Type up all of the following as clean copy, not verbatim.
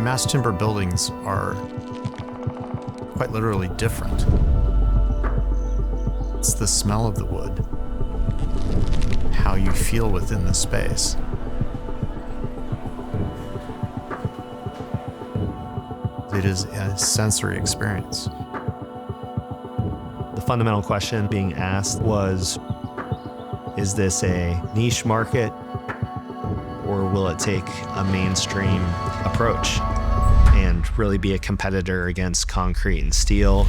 Mass timber buildings are quite literally different. It's the smell of the wood, how you feel within the space. It is a sensory experience. The fundamental question being asked was, is this a niche market, or will it take a mainstream approach and really be a competitor against concrete and steel?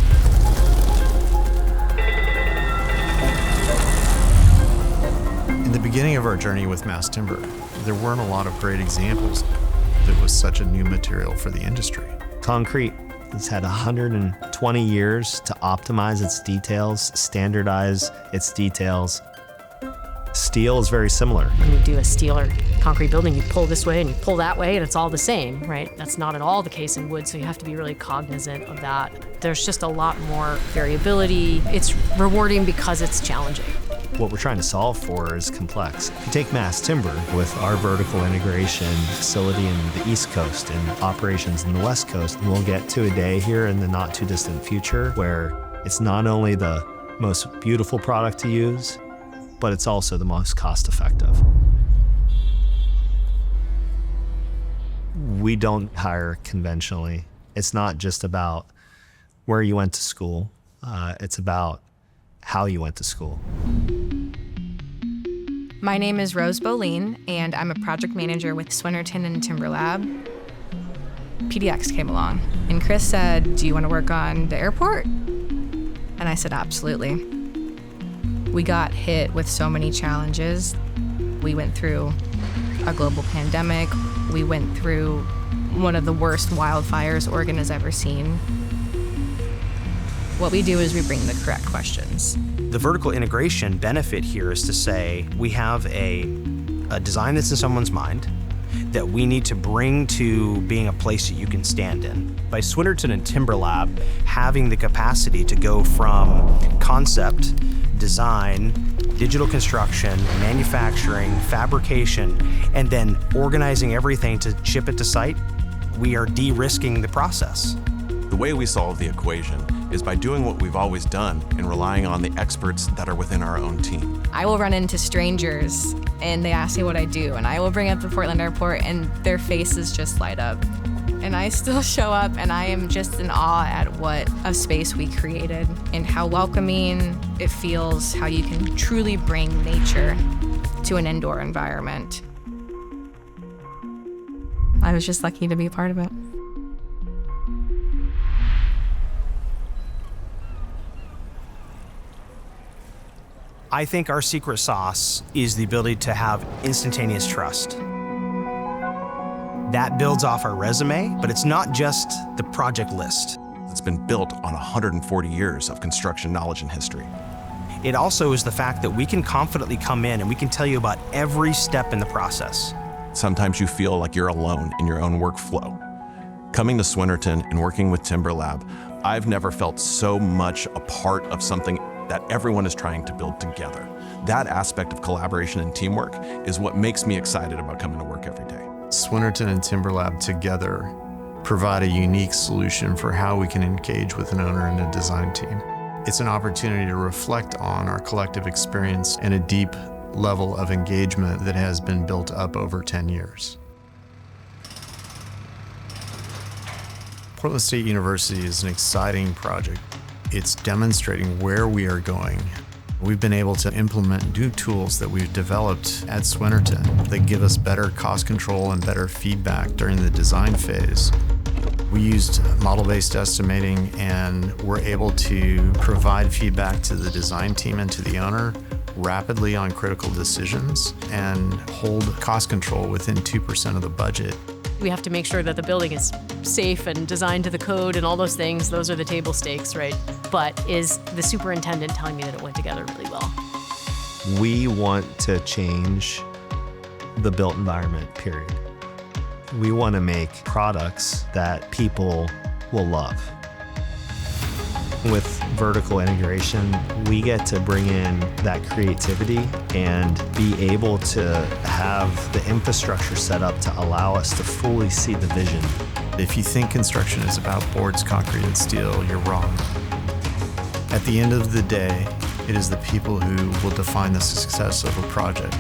In the beginning of our journey with mass timber, there weren't a lot of great examples that was such a new material for the industry. Concrete has had 120 years to optimize its details, standardize its details. Steel is very similar. When you do a steel or concrete building, you pull this way and you pull that way and it's all the same, right? That's not at all the case in wood, so you have to be really cognizant of that. There's just a lot more variability. It's rewarding because it's challenging. What we're trying to solve for is complex. You take mass timber with our vertical integration facility in the East Coast and operations in the West Coast, and we'll get to a day here in the not too distant future where it's not only the most beautiful product to use, but it's also the most cost-effective. We don't hire conventionally. It's not just about where you went to school. It's about how you went to school. My name is Rose Boleen, and I'm a project manager with Swinerton and Timberlab. PDX came along, and Chris said, "Do you want to work on the airport?" And I said, "Absolutely." We got hit with so many challenges. We went through a global pandemic. We went through one of the worst wildfires Oregon has ever seen. What we do is we bring the correct questions. The vertical integration benefit here is to say we have a design that's in someone's mind that we need to bring to being a place that you can stand in. By Swinerton and Timberlab having the capacity to go from concept, design, digital construction, manufacturing, fabrication, and then organizing everything to ship it to site, we are de-risking the process. The way we solve the equation is by doing what we've always done and relying on the experts that are within our own team. I will run into strangers and they ask me what I do, and I will bring up the Portland airport and their faces just light up. And I still show up and I am just in awe at what a space we created and how welcoming it feels, how you can truly bring nature to an indoor environment. I was just lucky to be a part of it. I think our secret sauce is the ability to have instantaneous trust. That builds off our resume, but it's not just the project list. It's been built on 140 years of construction knowledge and history. It also is the fact that we can confidently come in and we can tell you about every step in the process. Sometimes you feel like you're alone in your own workflow. Coming to Swinerton and working with Timberlab, I've never felt so much a part of something that everyone is trying to build together. That aspect of collaboration and teamwork is what makes me excited about coming to work every day. Swinerton and Timberlab together provide a unique solution for how we can engage with an owner and a design team. It's an opportunity to reflect on our collective experience and a deep level of engagement that has been built up over 10 years. Portland State University is an exciting project. It's demonstrating where we are going. We've been able to implement new tools that we've developed at Swinerton that give us better cost control and better feedback during the design phase. We used model-based estimating and were able to provide feedback to the design team and to the owner rapidly on critical decisions and hold cost control within 2% of the budget. We have to make sure that the building is safe and designed to the code and all those things. Those are the table stakes, right? But is the superintendent telling me that it went together really well? We want to change the built environment, period. We want to make products that people will love. With vertical integration, we get to bring in that creativity and be able to have the infrastructure set up to allow us to fully see the vision. If you think construction is about boards, concrete, and steel, you're wrong. At the end of the day, it is the people who will define the success of a project.